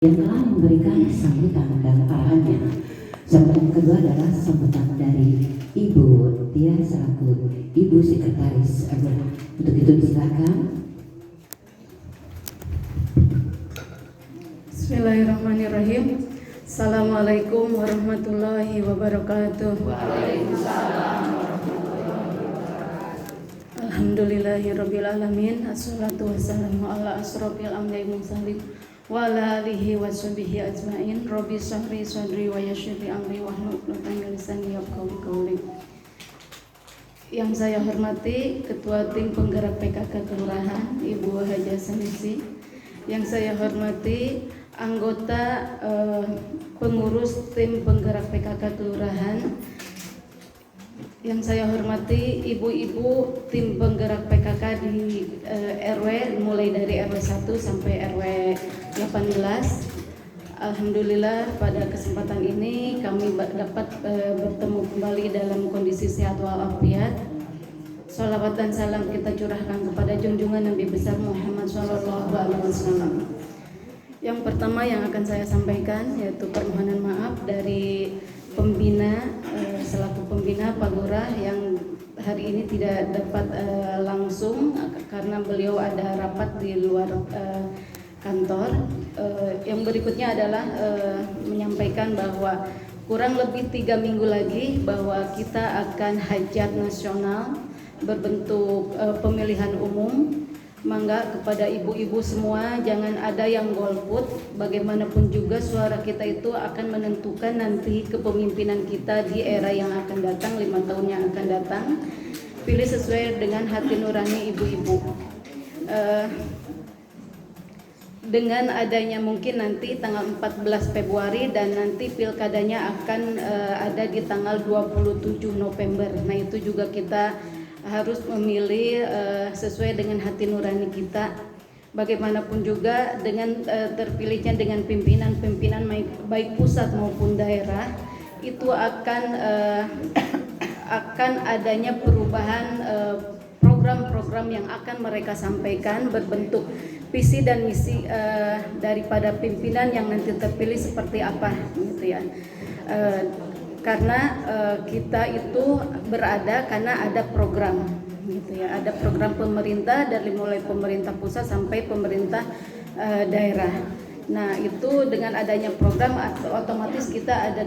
yang telah memberikan sambutan dan arahannya. Sambutan kedua adalah sambutan dari Ibu Tia selaku Ibu Sekretaris RW. Untuk itu disilakan. Bismillahirrahmanirrahim. Assalamualaikum warahmatullahi wabarakatuh. Waalaikumsalam warahmatullahi wabarakatuh. Alhamdulillahirabbil alamin. Assalatu wassalamu ala asrofil anbiya'i mursalin wa ala alihi washabihi ajmain. Rabbi shrah sadri wa yassir li amri wahlul 'uqdatam min lisani yafqahu qawli. Yang saya hormati Ketua Tim Penggerak PKK Kelurahan Ibu Haja Sanisi. Yang saya hormati anggota pengurus Tim Penggerak PKK Kelurahan. Yang saya hormati ibu-ibu Tim Penggerak PKK di RW mulai dari RW 1 sampai RW 18. Alhamdulillah pada kesempatan ini kami dapat bertemu kembali dalam kondisi sehat walafiat. Sholawat dan salam kita curahkan kepada junjungan Nabi besar Muhammad SAW. Yang pertama yang akan saya sampaikan yaitu permohonan maaf dari pembina selaku pembina Pak Lurah yang hari ini tidak dapat langsung karena beliau ada rapat di luar kantor. Yang berikutnya adalah menyampaikan bahwa kurang lebih 3 minggu lagi bahwa kita akan hajat nasional berbentuk pemilihan umum. Mangga kepada ibu-ibu semua jangan ada yang golput. Bagaimanapun juga suara kita itu akan menentukan nanti kepemimpinan kita di era yang akan datang, 5 tahun yang akan datang. Pilih sesuai dengan hati nurani ibu-ibu. Dengan adanya mungkin nanti tanggal 14 Februari dan nanti pilkadanya akan ada di tanggal 27 November. Nah itu juga kita harus memilih sesuai dengan hati nurani kita. Bagaimanapun juga dengan terpilihnya dengan pimpinan-pimpinan baik pusat maupun daerah itu akan adanya perubahan program-program yang akan mereka sampaikan berbentuk visi dan misi daripada pimpinan yang nanti terpilih seperti apa gitu ya. Karena kita itu berada karena ada program gitu ya, ada program pemerintah dari mulai pemerintah pusat sampai pemerintah daerah. Nah itu dengan adanya program otomatis kita ada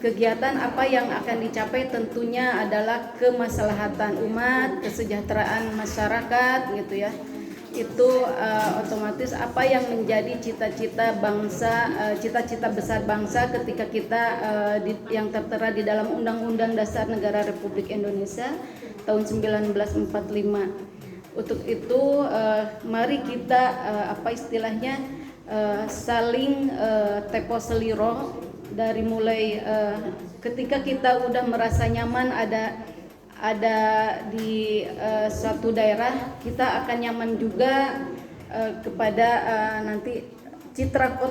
kegiatan apa yang akan dicapai tentunya adalah kemaslahatan umat, kesejahteraan masyarakat gitu ya. Itu otomatis apa yang menjadi cita-cita bangsa, cita-cita besar bangsa ketika kita yang tertera di dalam Undang-Undang Dasar Negara Republik Indonesia tahun 1945. Untuk itu mari kita apa istilahnya saling tepo seliro dari mulai ketika kita udah merasa nyaman ada di suatu daerah, kita akan nyaman juga kepada nanti citra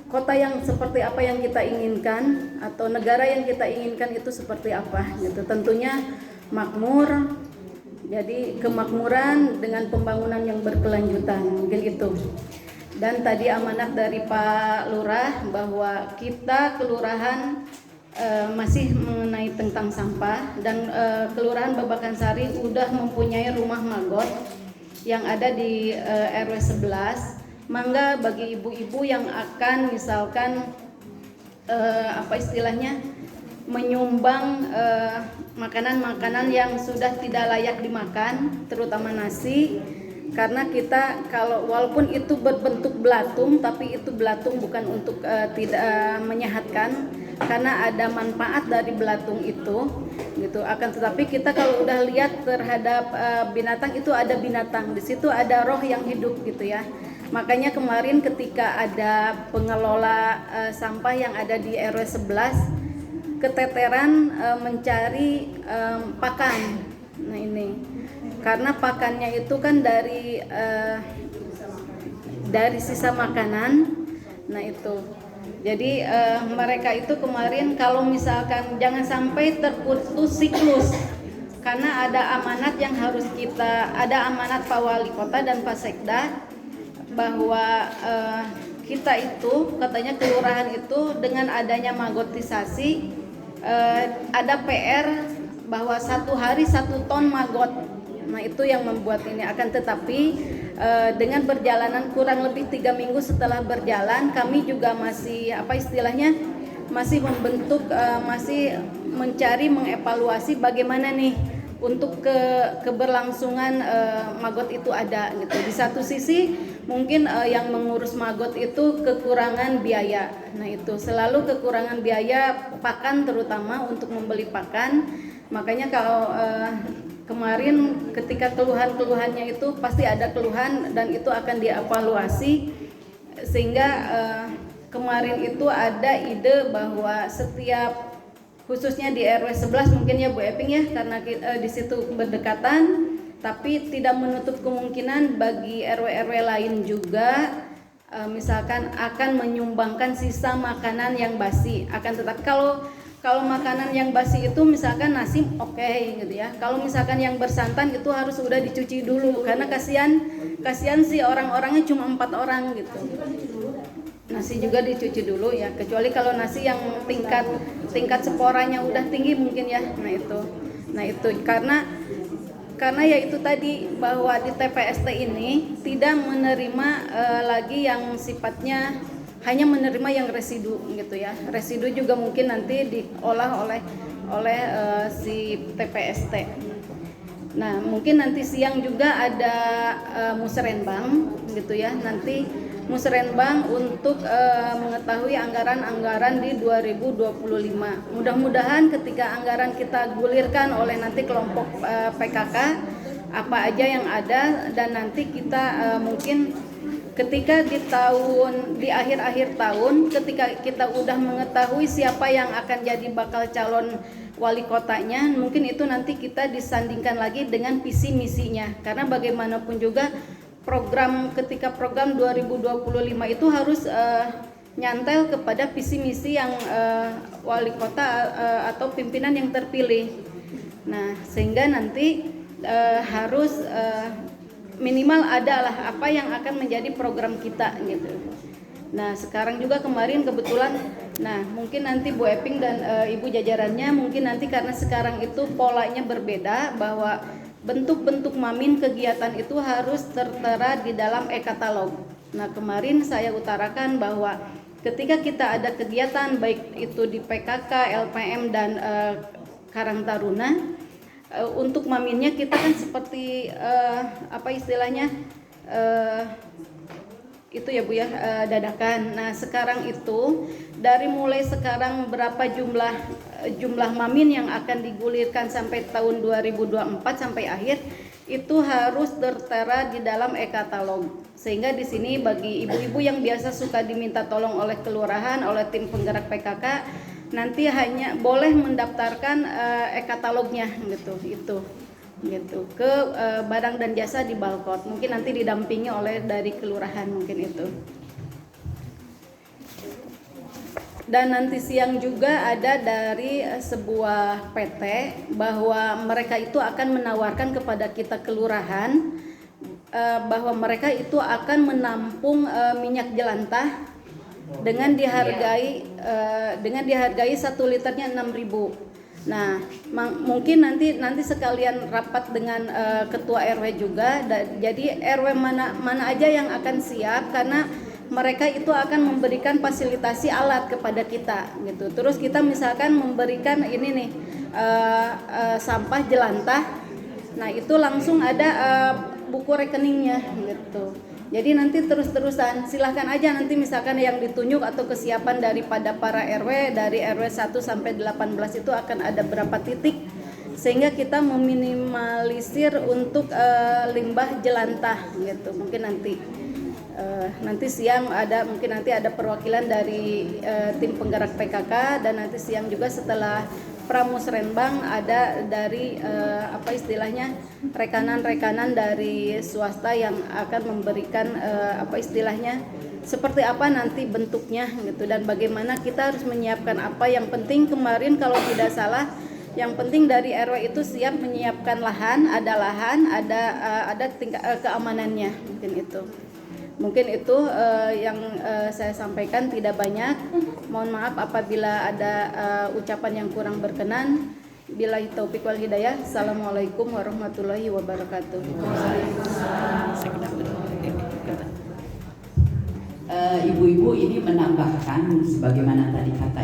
kota yang seperti apa yang kita inginkan atau negara yang kita inginkan itu seperti apa gitu. Tentunya makmur, jadi kemakmuran dengan pembangunan yang berkelanjutan mungkin itu. Dan tadi amanat dari Pak Lurah bahwa kita kelurahan masih mengenai tentang sampah dan Kelurahan Babakan Sari udah mempunyai rumah magot yang ada di RW 11. Mangga bagi ibu-ibu yang akan misalkan apa istilahnya menyumbang makanan-makanan yang sudah tidak layak dimakan, terutama nasi. Karena kita kalau walaupun itu berbentuk belatung, tapi itu belatung bukan untuk tidak menyehatkan, karena ada manfaat dari belatung itu gitu. Akan tetapi kita kalau udah lihat terhadap binatang itu ada binatang di situ, ada roh yang hidup gitu ya. Makanya kemarin ketika ada pengelola sampah yang ada di RW 11 keteteran mencari pakan. Nah ini karena pakannya itu kan dari sisa makanan. Nah itu jadi mereka itu kemarin kalau misalkan jangan sampai terputus siklus, karena ada amanat yang harus ada amanat Pak Wali Kota dan Pak Sekda bahwa kita itu katanya kelurahan itu dengan adanya magotisasi ada PR bahwa 1 hari 1 ton magot. Nah itu yang membuat ini, akan tetapi dengan perjalanan kurang lebih 3 minggu setelah berjalan, kami juga masih masih membentuk, masih mencari, mengevaluasi bagaimana nih untuk keberlangsungan magot itu ada gitu. Di satu sisi mungkin yang mengurus magot itu kekurangan biaya. Nah itu selalu kekurangan biaya pakan, terutama untuk membeli pakan. Makanya kalau kemarin ketika keluhannya itu pasti ada keluhan dan itu akan dievaluasi, sehingga kemarin itu ada ide bahwa setiap, khususnya di RW 11 mungkin ya Bu Eping ya, karena di situ berdekatan, tapi tidak menutup kemungkinan bagi RW-RW lain juga misalkan akan menyumbangkan sisa makanan yang basi. Akan tetapi kalau makanan yang basi itu misalkan nasi oke, gitu ya. Kalau misalkan yang bersantan itu harus sudah dicuci dulu, karena kasihan sih orang-orangnya cuma 4 orang gitu. Nasi juga dicuci dulu ya, kecuali kalau nasi yang tingkat sporanya udah tinggi mungkin ya. Nah itu karena ya itu tadi, bahwa di TPST ini tidak menerima lagi yang sifatnya hanya menerima yang residu gitu ya. Residu juga mungkin nanti diolah oleh si TPST. Nah mungkin nanti siang juga ada musrenbang gitu ya, nanti musrenbang untuk mengetahui anggaran-anggaran di 2025. Mudah-mudahan ketika anggaran kita gulirkan oleh nanti kelompok PKK apa aja yang ada, dan nanti kita mungkin ketika di akhir-akhir tahun, ketika kita udah mengetahui siapa yang akan jadi bakal calon wali kotanya, mungkin itu nanti kita disandingkan lagi dengan visi misinya, karena bagaimanapun juga ketika program 2025 itu harus nyantel kepada visi misi yang wali kota atau pimpinan yang terpilih. Nah sehingga nanti harus minimal adalah apa yang akan menjadi program kita gitu. Nah sekarang juga kemarin kebetulan, nah mungkin nanti Bu Eping dan Ibu jajarannya mungkin nanti, karena sekarang itu polanya berbeda, bahwa bentuk-bentuk mamin kegiatan itu harus tertera di dalam e-katalog. Nah kemarin saya utarakan bahwa ketika kita ada kegiatan baik itu di PKK, LPM dan Karang Taruna, untuk maminnya kita kan seperti itu ya Bu ya, dadakan. Nah sekarang itu dari mulai sekarang berapa jumlah mamin yang akan digulirkan sampai tahun 2024 sampai akhir itu harus tertera di dalam e-katalog, sehingga di sini bagi ibu-ibu yang biasa suka diminta tolong oleh kelurahan, oleh tim penggerak PKK, nanti hanya boleh mendaftarkan e-katalognya gitu ke barang dan jasa di Balkot, mungkin nanti didampingi oleh dari kelurahan mungkin itu. Dan nanti siang juga ada dari sebuah PT bahwa mereka itu akan menawarkan kepada kita kelurahan bahwa mereka itu akan menampung minyak jelantah dengan dihargai 1 liternya 6.000. Nah, mungkin nanti sekalian rapat dengan ketua RW juga. Jadi RW mana aja yang akan siap, karena mereka itu akan memberikan fasilitasi alat kepada kita gitu. Terus kita misalkan memberikan ini nih sampah jelantah. Nah, itu langsung ada buku rekeningnya gitu. Jadi nanti terus-terusan silahkan aja nanti misalkan yang ditunjuk atau kesiapan daripada para RW dari RW 1 sampai 18 itu akan ada berapa titik, sehingga kita meminimalisir untuk limbah jelantah gitu. Mungkin nanti siang mungkin nanti ada perwakilan dari tim penggerak PKK, dan nanti siang juga setelah pramusrenbang ada dari rekanan-rekanan dari swasta yang akan memberikan seperti apa nanti bentuknya gitu, dan bagaimana kita harus menyiapkan apa. Yang penting kemarin kalau tidak salah, yang penting dari RW itu siap menyiapkan lahan, ada tingkat keamanannya mungkin itu. Mungkin itu yang saya sampaikan, tidak banyak. Mohon maaf apabila ada ucapan yang kurang berkenan. Billahi taufik wal hidayah. Assalamualaikum warahmatullahi wabarakatuh. Ibu-ibu ini menambahkan sebagaimana tadi kata